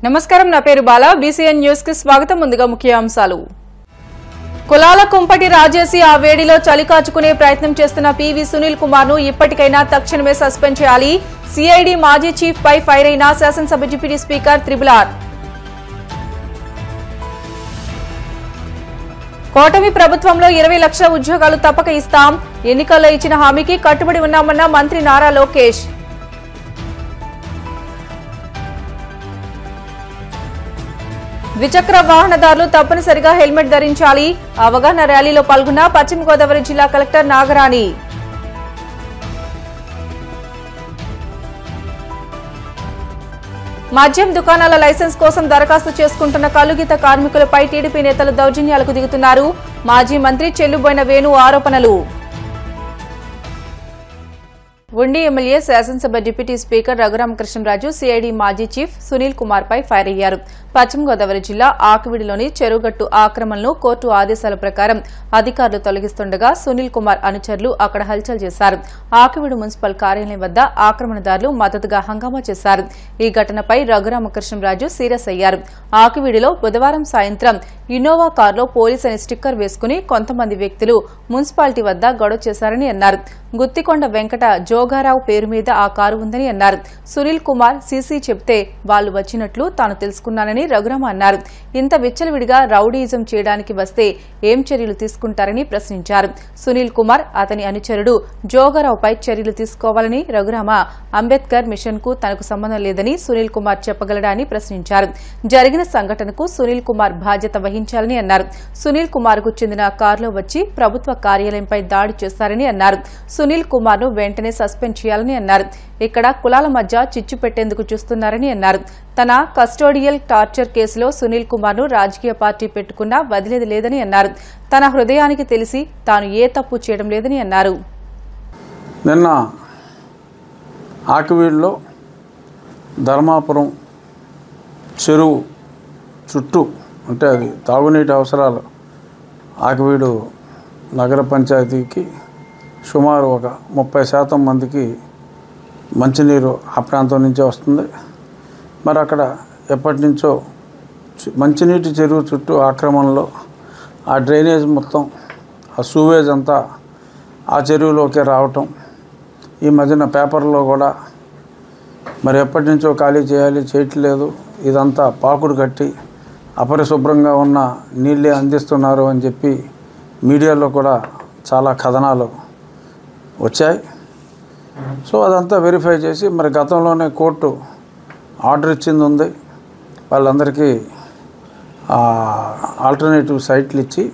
నమస్కారం, నా పేరు బాల. బీసీఎన్ న్యూస్ కి స్వాగతం. ముందుగా ముఖ్యాంశాలు. కులాల కుంపటి రాజేసి ఆ వేడిలో చలి కాచుకునే ప్రయత్నం చేస్తున్న పివి సునీల్ కుమార్ ను ఇప్పటికైనా తక్షణమే సస్పెండ్ చేయాలి. సిఐడి మాజీ చీఫ్ పై ఫైర్ అయిన శాసనసభ డిప్యూటీ స్పీకర్ త్రిపుల్ ఆర్. కూటమి ప్రభుత్వంలో 20 లక్షల ఉద్యోగాలు తప్పక ఇస్తాం. ఎన్నికల్లో ఇచ్చిన హామీకి కట్టుబడి ఉన్నామన్న మంత్రి నారా లోకేష్. ద్విచక్ర వాహనదారులు తప్పనిసరిగా హెల్మెట్ ధరించాలి. అవగాహన ర్యాలీలో పాల్గొన్న పశ్చిమ గోదావరి జిల్లా కలెక్టర్ నాగరాణి. మద్యం దుకాణాల లైసెన్స్ కోసం దరఖాస్తు చేసుకుంటున్న కల్లుగీత కార్మికులపై టీడీపీ నేతలు దౌర్జన్యాలకు దిగుతున్నారు. మాజీ మంత్రి చెల్లుబోయిన వేణు ఆరోపణలు. ఉండి ఎమ్మెల్యే శాసనసభ డిప్యూటీ స్పీకర్ రఘురామకృష్ణరాజు సిఐడి మాజీ చీఫ్ సునీల్ కుమార్ పై ఫైర్ అయ్యారు. పశ్చిమ గోదావరి జిల్లా ఆకివీడులోని చెరువుగట్టు ఆక్రమణను కోర్టు ఆదేశాల ప్రకారం అధికారులు తొలగిస్తుండగా సునీల్ కుమార్ అనుచరులు అక్కడ హల్చల్ చేశారు. ఆకివీడు మున్సిపల్ కార్యాలయం వద్ద ఆక్రమణదారులు మద్దతుగా హంగామా చేశారు. ఈ ఘటనపై రఘురామకృష్ణరాజు సీరియస్ అయ్యారు. ఆకివీడులో బుధవారం సాయంత్రం ఇన్నోవా కారులో పోలీస్ అనే స్టిక్కర్ వేసుకుని కొంతమంది వ్యక్తులు మున్సిపాలిటీ వద్ద గొడవ చేశారని అన్నారు. గుత్తికొండ వెంకట జోగారావు పేరు మీద ఆ కారు ఉందని అన్నారు. సునీల్ కుమార్ సీసీ చెప్తే వాళ్లు వచ్చినట్లు తాను తెలుసుకున్నానని రఘురామ అన్నారు. ఇంత విచ్చలవిడిగా రౌడీయిజం చేయడానికి వస్తే ఏం చర్యలు తీసుకుంటారని ప్రశ్నించారు. సునీల్ కుమార్ అతని అనుచరుడు జోగారావుపై చర్యలు తీసుకోవాలని రఘురామ అంబేద్కర్ మిషన్ కు తనకు సంబంధం లేదని సునీల్ కుమార్ చెప్పగలడా అని ప్రశ్నించారు. జరిగిన సంఘటనకు సునీల్ కుమార్ బాధ్యత వహించాలని అన్నారు. సునీల్ కుమార్ కు చెందిన కారులో వచ్చి ప్రభుత్వ కార్యాలయంపై దాడి చేశారని అన్నారు. సునీల్ కుమార్ ను వెంటనే సస్పెండ్ చేయాలని అన్నారు. ఇక్కడ కులాల మధ్య చిచ్చు పెట్టేందుకు చూస్తున్నారని అన్నారు. తన కస్టోడియల్ టార్చర్ కేసులో సునీల్ కుమార్ ను రాజకీయ పార్టీ పెట్టుకున్నా వదిలేది లేదని అన్నారు. తన హృదయానికి తెలిసి తాను ఏ తప్పు చేయడం లేదని అన్నారు. నిన్న ఆకివీడులో ధర్మాపురం చెరువు చుట్టూ అంటే అది తాగునీటి అవసరాలు ఆకివీడు నగర పంచాయతీకి సుమారు ఒక 30% మందికి మంచినీరు ఆ ప్రాంతం నుంచే వస్తుంది. మరి అక్కడ ఎప్పటి నుంచో మంచినీటి చెరువు చుట్టూ ఆక్రమణలో ఆ డ్రైనేజ్ మొత్తం ఆ సూవేజ్ అంతా ఆ చెరువులోకి రావటం, ఈ మధ్యన పేపర్లో కూడా మరి ఎప్పటి నుంచో ఖాళీ చేయాలి చేయట్లేదు, ఇదంతా పాకుడు కట్టి అపరిశుభ్రంగా ఉన్న నీళ్ళే అందిస్తున్నారు అని చెప్పి మీడియాలో కూడా చాలా కథనాలు వచ్చాయి. సో అదంతా వెరిఫై చేసి మరి గతంలోనే కోర్టు ఆర్డర్ ఇచ్చింది ఉంది. వాళ్ళందరికీ ఆల్టర్నేటివ్ సైట్లు ఇచ్చి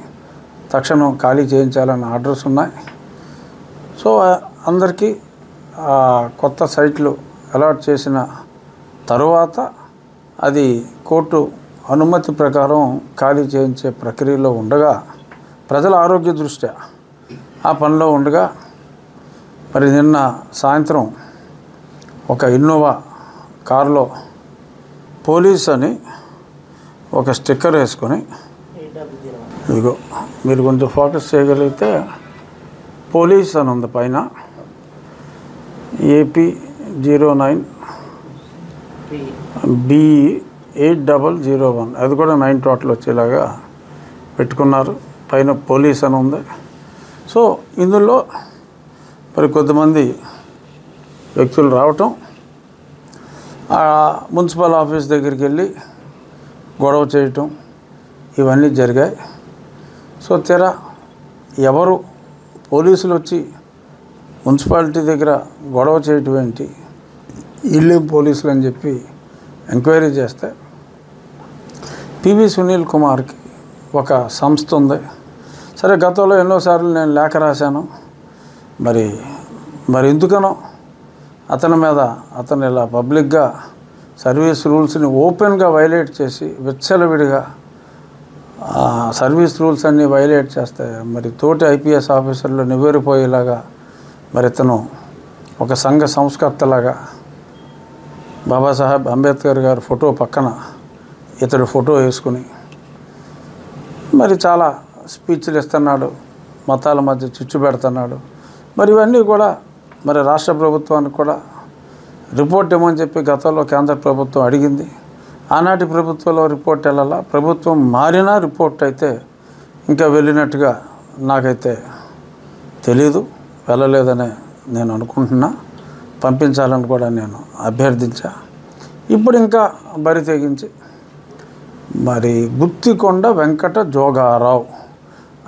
తక్షణం ఖాళీ చేయించాలని ఆర్డర్స్ ఉన్నాయి. సో అందరికీ కొత్త సైట్లు అలాట్ చేసిన తరువాత అది కోర్టు అనుమతి ప్రకారం ఖాళీ చేయించే ప్రక్రియలో ఉండగా ప్రజల ఆరోగ్య దృష్ట్యా ఆ పనిలో ఉండగా మరి నిన్న సాయంత్రం ఒక ఇన్నోవా కారులో పోలీస్ అని ఒక స్టిక్కర్ వేసుకొని, ఇదిగో మీరు కొంచెం ఫోకస్ చేయగలిగితే పోలీస్ అని ఉంది పైన, AP09 BE8001 అది కూడా 9 టోటల్ వచ్చేలాగా పెట్టుకున్నారు. పైన పోలీస్ అని ఉంది. సో ఇందులో మరి కొంతమంది వ్యక్తులు రావటం, మున్సిపల్ ఆఫీస్ దగ్గరికి వెళ్ళి గొడవ చేయటం ఇవన్నీ జరిగాయి. సో తెరా ఎవరు పోలీసులు వచ్చి మున్సిపాలిటీ దగ్గర గొడవ చేయటం ఏంటి, వీళ్ళేం పోలీసులు అని చెప్పి ఎంక్వైరీ చేస్తే పివి సునీల్ కుమార్కి ఒక సంస్థ ఉంది. సరే గతంలో ఎన్నోసార్లు నేను లేఖ రాశాను. మరి ఎందుకనో అతని మీద అతను ఇలా పబ్లిక్గా సర్వీస్ రూల్స్ని ఓపెన్గా వైలేట్ చేసి విచ్చలవిడిగా సర్వీస్ రూల్స్ అన్నీ వైలేట్ చేస్తే మరి తోటి ఐపీఎస్ ఆఫీసర్లు నివేరిపోయేలాగా మరి ఇతను ఒక సంఘ సంస్కర్తలాగా బాబాసాహెబ్ అంబేద్కర్ గారి ఫోటో పక్కన ఇతడు ఫోటో వేసుకుని మరి చాలా స్పీచ్లు ఇస్తున్నాడు, మతాల మధ్య చిచ్చు పెడుతున్నాడు. మరి ఇవన్నీ కూడా మరి రాష్ట్ర ప్రభుత్వానికి కూడా రిపోర్ట్ ఇవ్వమని చెప్పి గతంలో కేంద్ర ప్రభుత్వం అడిగింది. ఆనాటి ప్రభుత్వంలో రిపోర్ట్ వెళ్ళాలా, ప్రభుత్వం మారినా రిపోర్ట్ అయితే ఇంకా వెళ్ళినట్టుగా నాకైతే తెలీదు, వెళ్ళలేదనే నేను అనుకుంటున్నా. పంపించాలని కూడా నేను అభ్యర్థించా. ఇప్పుడు ఇంకా బరి తెగించి మరి గుత్తికొండ వెంకట జోగారావు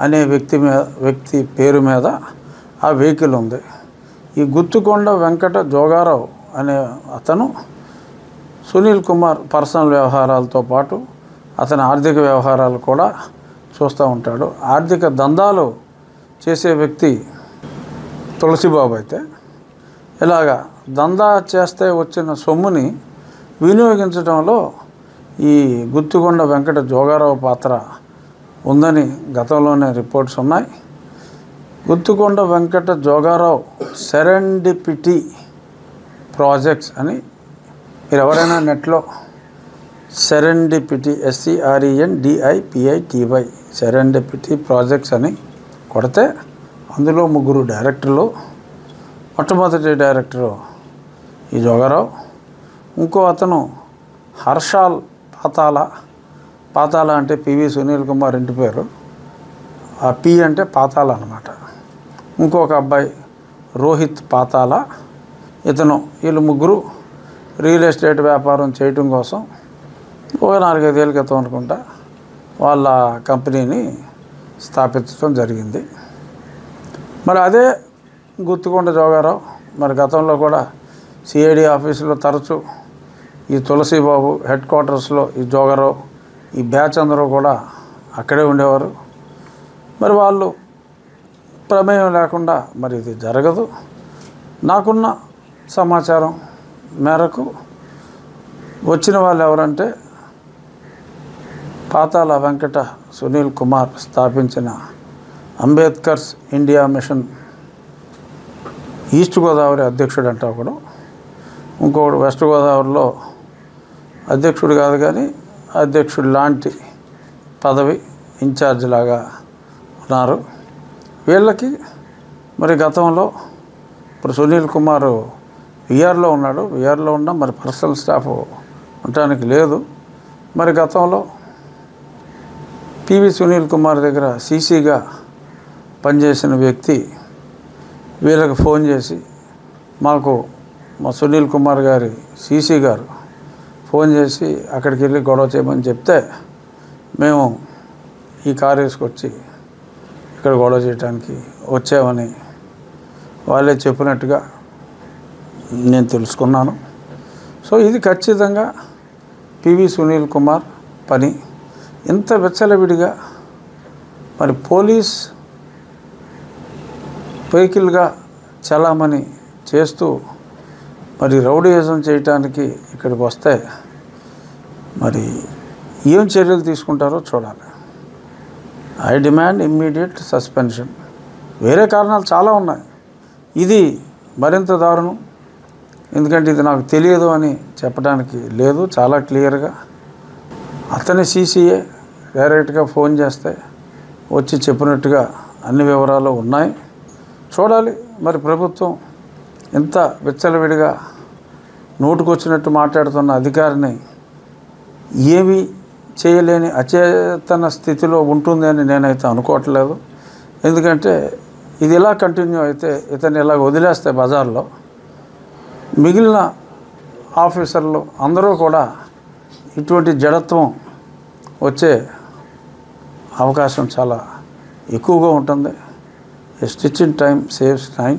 అనే వ్యక్తి పేరు మీద ఆ వెహికల్ ఉంది. ఈ గుత్తికొండ వెంకట జోగారావు అనే అతను సునీల్ కుమార్ పర్సనల్ వ్యవహారాలతో పాటు అతని ఆర్థిక వ్యవహారాలు కూడా చూస్తూ ఉంటాడు. ఆర్థిక దందాలు చేసే వ్యక్తి తులసిబాబు అయితే ఇలాగా దందా చేస్తే వచ్చిన సొమ్ముని వినియోగించడంలో ఈ గుత్తికొండ వెంకట జోగారావు పాత్ర ఉందని గతంలోనే రిపోర్ట్స్ ఉన్నాయి. గుత్తికొండ వెంకట జోగారావు సెరెండిపిటీ ప్రాజెక్ట్స్ అని మీరు ఎవరైనా నెట్లో సెరెండిపిటీ SERENDIPITY సెరెండిపిటీ ప్రాజెక్ట్స్ అని కొడితే అందులో 3 డైరెక్టర్లు. మొట్టమొదటి డైరెక్టరు ఈ జోగారావు, ఇంకో అతను హర్షాల్ పాతాల అంటే పివి సునీల్ కుమార్ ఇంటి పేరు, ఆ పి అంటే పాతాల అన్నమాట. ఇంకొక అబ్బాయి రోహిత్ పాతాల, వీళ్ళు 3 రియల్ ఎస్టేట్ వ్యాపారం చేయటం కోసం ఒక 4-5 ఏళ్ళ క్రితం అనుకుంటా వాళ్ళ కంపెనీని స్థాపించడం జరిగింది. మరి అదే గుత్తికొండ జోగారావు మరి గతంలో కూడా CID ఆఫీసులో తరచూ ఈ తులసిబాబు హెడ్ క్వార్టర్స్లో ఈ జోగారావు ఈ బ్యాచ్ అందరూ కూడా అక్కడే ఉండేవారు. మరి వాళ్ళు ప్రమేయం లేకుండా మరి ఇది జరగదు. నాకున్న సమాచారం మేరకు వచ్చిన వాళ్ళు ఎవరంటే పాతాల వెంకట సునీల్ కుమార్ స్థాపించిన Ambedkar's India mission east Godavari అధ్యక్షుడు అంటే ఒకడు, ఇంకొకడు వెస్ట్ గోదావరిలో అధ్యక్షుడు కాదు కానీ అధ్యక్షుడు లాంటి పదవి ఇన్ఛార్జ్ లాగా ఉన్నారు. వీళ్ళకి మరి గతంలో ఇప్పుడు సునీల్ కుమార్ విఆర్లో ఉన్నాడు, విఆర్లో ఉన్న మరి పర్సనల్ స్టాఫ్ ఉండటానికి లేదు. మరి గతంలో పివి సునీల్ కుమార్ దగ్గర సీసీగా పనిచేసిన వ్యక్తి వీళ్ళకి ఫోన్ చేసి మా సునీల్ కుమార్ గారి సీసీ గారు ఫోన్ చేసి అక్కడికి వెళ్ళి గొడవ చేయమని చెప్తే మేము ఈ కారు వేసుకొచ్చి ఇక్కడ గొడవ చేయడానికి వచ్చామని వాళ్ళే చెప్పినట్టుగా నేను తెలుసుకున్నాను. సో ఇది ఖచ్చితంగా పివి సునీల్ కుమార్ పని. ఇంత విచ్చలవిడిగా మరి పోలీస్ వెహికల్గా చలామణి చేస్తూ మరి రౌడీయిజం చేయటానికి ఇక్కడికి వస్తే మరి ఏం చర్యలు తీసుకుంటారో చూడాలి. I demand immediate suspension. వేరే కారణాలు చాలా ఉన్నాయి, ఇది మరింత దారుణం. ఎందుకంటే ఇది నాకు తెలియదు అని చెప్పడానికి లేదు, చాలా క్లియర్గా అతని సీసీఏ డైరెక్ట్గా ఫోన్ చేస్తే వచ్చి చెప్పినట్టుగా అన్ని వివరాలు ఉన్నాయి. చూడాలి మరి ప్రభుత్వం ఇంత విచ్చలవిడిగా నోటుకొచ్చినట్టు మాట్లాడుతున్న అధికారిని ఏమీ చేయలేని అచేతన స్థితిలో ఉంటుంది అని నేనైతే అనుకోవట్లేదు. ఎందుకంటే ఇది ఇలా కంటిన్యూ అయితే ఇతన్ని ఇలా వదిలేస్తే బజార్లో మిగిలిన ఆఫీసర్లు అందరూ కూడా ఇటువంటి జడత్వం వచ్చే అవకాశం చాలా ఎక్కువగా ఉంటుంది. A stitch in time saves time.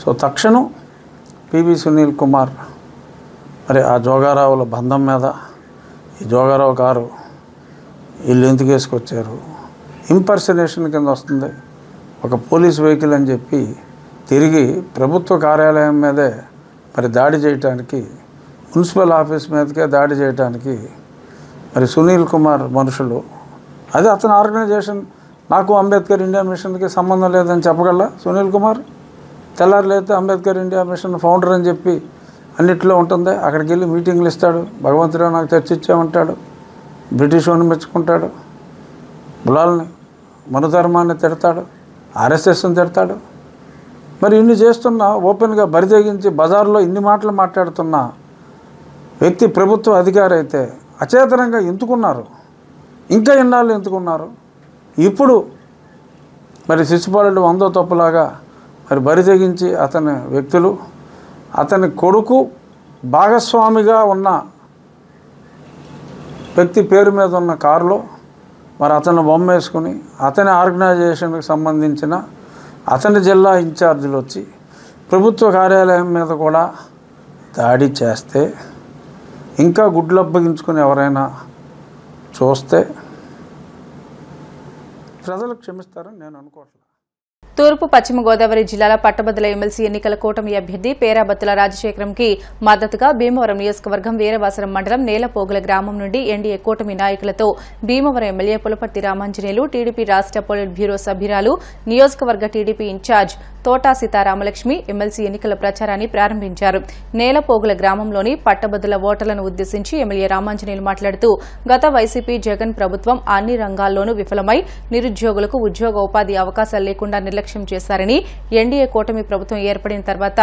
So తక్షణం పివి సునీల్ కుమార్ మరి ఆ జోగారావుల బంధం మీద ఈ జోగారావు కారు వీళ్ళు ఎందుకు వేసుకొచ్చారు, ఇంపర్సనేషన్ కింద వస్తుంది. ఒక పోలీస్ వెహికల్ అని చెప్పి తిరిగి ప్రభుత్వ కార్యాలయం మీదే మరి దాడి చేయటానికి, మున్సిపల్ ఆఫీస్ మీదకే దాడి చేయటానికి మరి సునీల్ కుమార్ మనుషులు, అది అతని ఆర్గనైజేషన్. నాకు అంబేద్కర్ ఇండియా మిషన్కి సంబంధం లేదని చెప్పగలరా సునీల్ కుమార్? తెల్లారులైతే అంబేద్కర్ ఇండియా మిషన్ ఫౌండర్ అని చెప్పి అన్నిట్లో ఉంటుంది. అక్కడికి వెళ్ళి మీటింగ్లు ఇస్తాడు, భగవంతుడు నాకు చర్చించామంటాడు, బ్రిటిష్ వాడిని మెచ్చుకుంటాడు, కులాలని మనుధర్మాన్ని తిడతాడు, RSSని తిడతాడు. మరి ఇన్ని చేస్తున్న ఓపెన్గా బరితెగించి బజార్లో ఇన్ని మాటలు మాట్లాడుతున్న వ్యక్తి ప్రభుత్వ అధికారి అయితే అచేతనంగా ఎందుకున్నారు, ఇంకా ఎన్నాళ్ళు ఎందుకున్నారు? ఇప్పుడు మరి శిశుపాలుడు వందో తప్పులాగా మరి బరి తెగించి అతని వ్యక్తులు, అతని కొడుకు భాగస్వామిగా ఉన్న వ్యక్తి పేరు మీద ఉన్న కారులో మరి అతను బొమ్మ వేసుకుని అతని ఆర్గనైజేషన్కి సంబంధించిన అతని జిల్లా ఇన్ఛార్జీలు వచ్చి ప్రభుత్వ కార్యాలయం మీద కూడా దాడి చేస్తే ఇంకా గుడ్లు అప్పగించుకుని ఎవరైనా చూస్తే ప్రజలు క్షమిస్తారని నేను అనుకోవట్లేదు. తూర్పు పశ్చిమ గోదావరి జిల్లాల పట్టభద్రుల ఎమ్మెల్సీ ఎన్నికల కూటమి అభ్యర్థి పేరాబత్తుల రాజశేఖరంకి మద్దతుగా భీమవరం నియోజకవర్గం వీరవాసరం మండలం నేలపోగుల గ్రామం నుండి ఎన్డీఏ కూటమి నాయకులతో భీమవరం ఎమ్మెల్యే పులపర్తి రామాంజనేయులు, టీడీపీ రాష్ట్ర పొలిట్ బ్యూరో సభ్యురాలు, నియోజకవర్గ TDP incharge Thota Seetharamalakshmi MLC ఎన్నికల ప్రచారాన్ని ప్రారంభించారు. నేలపోగుల గ్రామంలోని పట్టభద్రుల ఓటర్లను ఉద్దేశించి ఎమ్మెల్యే రామాంజనేయులు మాట్లాడుతూ గత వైసీపీ జగన్ ప్రభుత్వం అన్ని రంగాల్లోనూ విఫలమై నిరుద్యోగులకు ఉద్యోగ ఉపాధి అవకాశాలు లేకుండా నిర్లక్ష్యం చేశారని, ఎన్డీఏ కూటమి ప్రభుత్వం ఏర్పడిన తర్వాత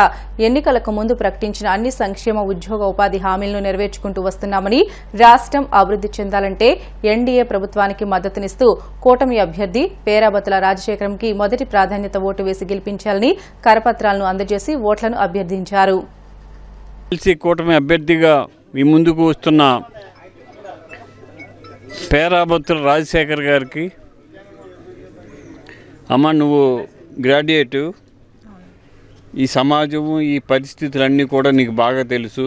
ఎన్నికలకు ముందు ప్రకటించిన అన్ని సంక్షేమ ఉద్యోగ ఉపాధి హామీలను నెరవేర్చుకుంటూ వస్తున్నామని, రాష్ట్రం అభివృద్ది చెందాలంటే ఎన్డీఏ ప్రభుత్వానికి మద్దతునిస్తూ కూటమి అభ్యర్థి పేరాబత్తుల రాజశేఖరంకి మొదటి ప్రాధాన్యత ఓటు వేసి గెలిపించాలని కరపత్రాలను అందజేసి ఓట్లను అభ్యర్థించారు. కూటమి అభ్యర్థిగా మీ ముందుకు వస్తున్న పేరాబత్తుల రాజశేఖర్ గారికి, అమ్మ నువ్వు గ్రాడ్యుయేటు, ఈ సమాజము ఈ పరిస్థితులన్నీ కూడా నీకు బాగా తెలుసు.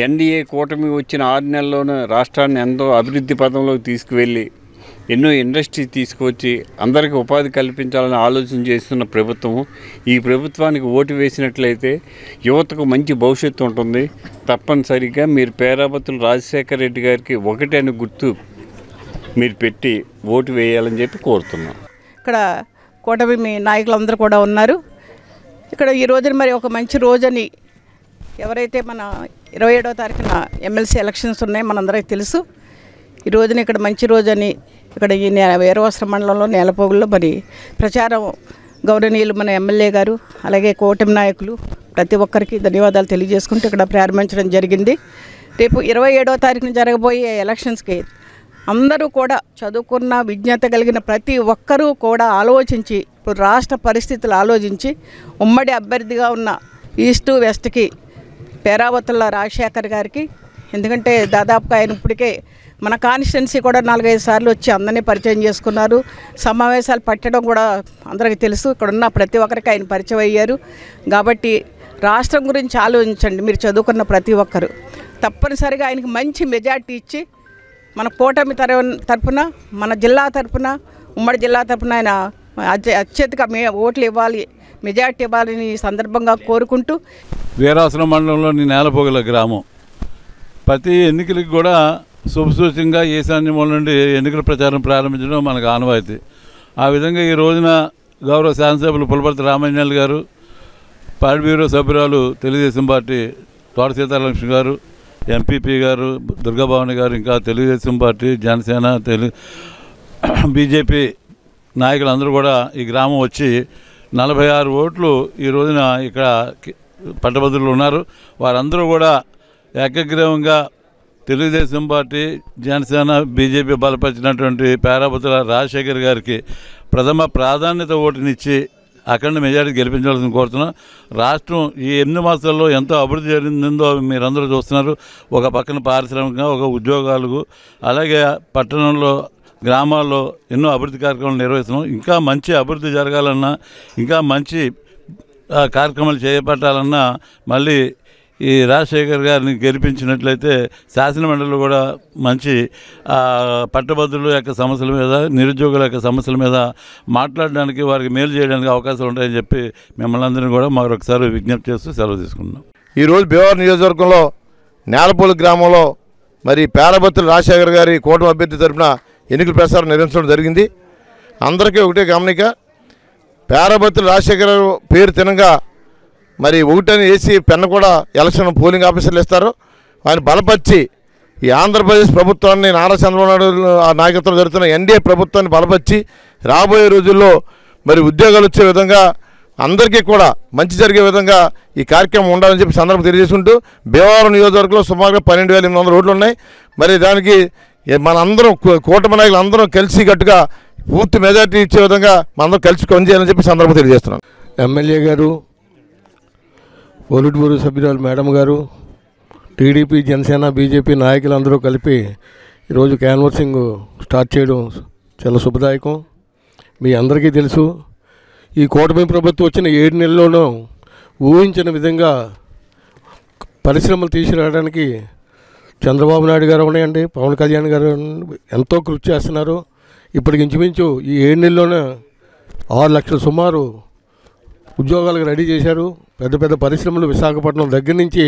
ఎన్డీఏ కూటమి వచ్చిన 6 నెలల్లోనే రాష్ట్రాన్ని ఎంతో అభివృద్ధి పథంలోకి తీసుకువెళ్ళి ఎన్నో ఇండస్ట్రీ తీసుకువచ్చి అందరికీ ఉపాధి కల్పించాలని ఆలోచన చేస్తున్న ప్రభుత్వము. ఈ ప్రభుత్వానికి ఓటు వేసినట్లయితే యువతకు మంచి భవిష్యత్తు ఉంటుంది. తప్పనిసరిగా మీరు పేరాబత్తుల రాజశేఖర రెడ్డి గారికి ఒకటే అని గుర్తు మీరు పెట్టి ఓటు వేయాలని చెప్పి కోరుతున్నాం. ఇక్కడ కూటమి నాయకులందరూ కూడా ఉన్నారు. ఇక్కడ ఈ రోజున మరి ఒక మంచి రోజని ఎవరైతే మన 27వ తారీఖున ఎమ్మెల్సీ ఎలక్షన్స్ ఉన్నాయి మనందరికీ తెలుసు. ఈ రోజున ఇక్కడ మంచి రోజని ఇక్కడ ఈ వీరవాసరం మండలంలో నేలపోగుల్లో మరి ప్రచారం గౌరవనీయులు మన ఎమ్మెల్యే గారు అలాగే కూటమి నాయకులు ప్రతి ఒక్కరికి ధన్యవాదాలు తెలియజేసుకుంటూ ఇక్కడ ప్రారంభించడం జరిగింది. రేపు 27వ తారీఖున జరగబోయే ఎలక్షన్స్కి అందరూ కూడా చదువుకున్న విజ్ఞత కలిగిన ప్రతి ఒక్కరూ కూడా ఆలోచించి ఇప్పుడు రాష్ట్ర పరిస్థితులు ఆలోచించి ఉమ్మడి అభ్యర్థిగా ఉన్న ఈస్ట్ వెస్ట్కి పేరాబత్తుల రాజశేఖర్ గారికి, ఎందుకంటే దాదాపుగా ఆయన ఇప్పటికే మన కాన్స్టిట్యున్సీ కూడా 4-5 సార్లు వచ్చి అందరినీ పరిచయం చేసుకున్నారు. సమావేశాలు పట్టడం కూడా అందరికీ తెలుసు. ఇక్కడ ఉన్న ప్రతి ఒక్కరికి ఆయన పరిచయం అయ్యారు. కాబట్టి రాష్ట్రం గురించి ఆలోచించండి మీరు చదువుకున్న ప్రతి ఒక్కరు. తప్పనిసరిగా ఆయనకి మంచి మెజార్టీ ఇచ్చి మన కూటమి తరపున మన జిల్లా తరపున ఉమ్మడి జిల్లా తరపున ఆయన అత్యధిక ఓట్లు ఇవ్వాలి, మెజార్టీ ఇవ్వాలని సందర్భంగా కోరుకుంటూ వీరవాసరం మండలంలోని నేలపోగుల గ్రామం ప్రతి ఎన్నికలకు కూడా శుభసూచకంగా ఈశాన్య మూల నుండి ఎన్నికల ప్రచారం ప్రారంభించడం మనకు ఆనవాయితీ. ఆ విధంగా ఈ రోజున గౌరవ శాసనసభ్యులు పులపర్తి రామాంజనేయులు గారు, పాలిట్ బ్యూరో సభ్యురాలు తెలుగుదేశం పార్టీ తోట సీతారామలక్ష్మి గారు, ఎంపీపీ గారు దుర్గాభవాని గారు, ఇంకా తెలుగుదేశం పార్టీ జనసేన బీజేపీ నాయకులందరూ కూడా ఈ గ్రామం వచ్చి 46 ఓట్లు ఈ రోజున ఇక్కడ పట్టభద్రులు ఉన్నారు. వారందరూ కూడా ఏకగ్రీవంగా తెలుగుదేశం పార్టీ జనసేన బీజేపీ బలపరిచినటువంటి పేరాబత్తుల రాజశేఖర్ గారికి ప్రథమ ప్రాధాన్యత ఓటునిచ్చి అఖండ మెజారిటీ గెలిపించాల్సిన కోరుతున్నాం. రాష్ట్రం ఈ 8 మాసాల్లో ఎంతో అభివృద్ధి జరిగిందో మీరందరూ చూస్తున్నారు. ఒక పక్కన పారిశ్రామికంగా, ఒక ఉద్యోగాలకు, అలాగే పట్టణంలో గ్రామాల్లో ఎన్నో అభివృద్ధి కార్యక్రమాలు నిర్వహిస్తున్నాం. ఇంకా మంచి అభివృద్ధి జరగాలన్నా, ఇంకా మంచి కార్యక్రమాలు చేపట్టాలన్నా మళ్ళీ ఈ రాజశేఖర్ గారిని గెలిపించినట్లయితే శాసనమండలిలో కూడా మంచి పట్టభద్రుల యొక్క సమస్యల మీద, నిరుద్యోగుల యొక్క సమస్యల మీద మాట్లాడడానికి, వారికి మేలు చేయడానికి అవకాశాలు ఉంటాయని చెప్పి మిమ్మల్ని అందరినీ కూడా మరొకసారి విజ్ఞప్తి చేస్తూ సెలవు తీసుకుంటున్నాం. ఈరోజు భీమవరం నియోజకవర్గంలో నేలపోలు గ్రామంలో మరి పేరాబత్తుల రాజశేఖర్ గారి కూటమి అభ్యర్థి తరఫున ఎన్నికల ప్రచారం నిర్వహించడం జరిగింది. అందరికీ ఒకటే గమనిక, పేరాబత్తుల రాజశేఖర్ పేరు తినగా మరి ఒకటని వేసి పెన్ను కూడా ఎలక్షన్ పోలింగ్ ఆఫీసర్లు ఇస్తారు. ఆయన బలపరిచి ఈ ఆంధ్రప్రదేశ్ ప్రభుత్వాన్ని నారా చంద్రబాబు నాయుడు నాయకత్వం జరుగుతున్న ఎన్డీఏ ప్రభుత్వాన్ని బలపరిచి రాబోయే రోజుల్లో మరి ఉద్యోగాలు వచ్చే విధంగా అందరికీ కూడా మంచి జరిగే విధంగా ఈ కార్యక్రమం ఉండాలని చెప్పి సందర్భం తెలియజేసుకుంటూ భీమవరం నియోజకవర్గంలో సుమారుగా 12,800 ఓట్లు ఉన్నాయి. మరి దానికి మనందరం కూటమి నాయకులు అందరం కలిసి గట్టుగా పూర్తి మెజార్టీ ఇచ్చే విధంగా మనందరం కలిసి పనిచేయాలని చెప్పి సందర్భం తెలియజేస్తున్నాను. ఎమ్మెల్యే గారు, పోలిట్ బ్యూరో సభ్యురాలు మేడం గారు, టీడీపీ, జనసేన, బీజేపీ నాయకులందరూ కలిపి ఈరోజు క్యాన్వర్సింగ్ స్టార్ట్ చేయడం చాలా శుభదాయకం. మీ అందరికీ తెలుసు, ఈ కూటమి ప్రభుత్వం వచ్చిన 7 నెలల్లోనూ ఊహించిన విధంగా పరిశ్రమలు తీసుకురావడానికి చంద్రబాబు నాయుడు గారు ఉన్నాయండి, పవన్ కళ్యాణ్ గారు ఎంతో కృషి చేస్తున్నారు. ఇప్పటికి ఇంచుమించు ఈ 7 నెలల్లోనే 6 లక్షల సుమారు ఉద్యోగాలకు రెడీ చేశారు. పెద్ద పెద్ద పరిశ్రమలు విశాఖపట్నం దగ్గర నుంచి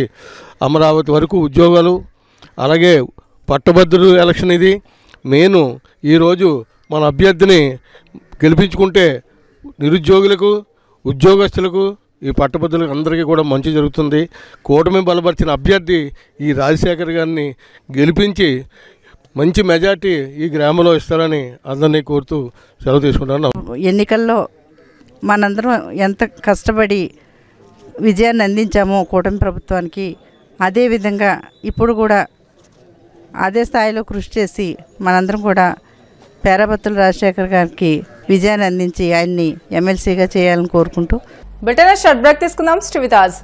అమరావతి వరకు ఉద్యోగాలు. అలాగే పట్టభద్రుల ఎలక్షన్ ఇది మెయిన్. ఈరోజు మన అభ్యర్థిని గెలిపించుకుంటే నిరుద్యోగులకు, ఉద్యోగస్తులకు, ఈ పట్టభద్రులకు అందరికీ కూడా మంచి జరుగుతుంది. కూటమి బలపరిచిన అభ్యర్థి ఈ రాజశేఖర్ గారిని గెలిపించి మంచి మెజార్టీ ఈ గ్రామంలో ఇస్తారని అందరినీ కోరుతూ సెలవు తీసుకుంటాను. ఎన్నికల్లో మనందరం ఎంత కష్టపడి విజయాన్ని అందించామో కూటమి ప్రభుత్వానికి, అదేవిధంగా ఇప్పుడు కూడా అదే స్థాయిలో కృషి చేసి మనందరం కూడా పేరాబత్తుల రాజశేఖర్ గారికి విజయాన్ని అందించి ఆయన్ని ఎమ్మెల్సీగా చేయాలని కోరుకుంటూ బ్రిటన్ షార్ట్ బ్రేక్ తీసుకుందాం. Stay with us.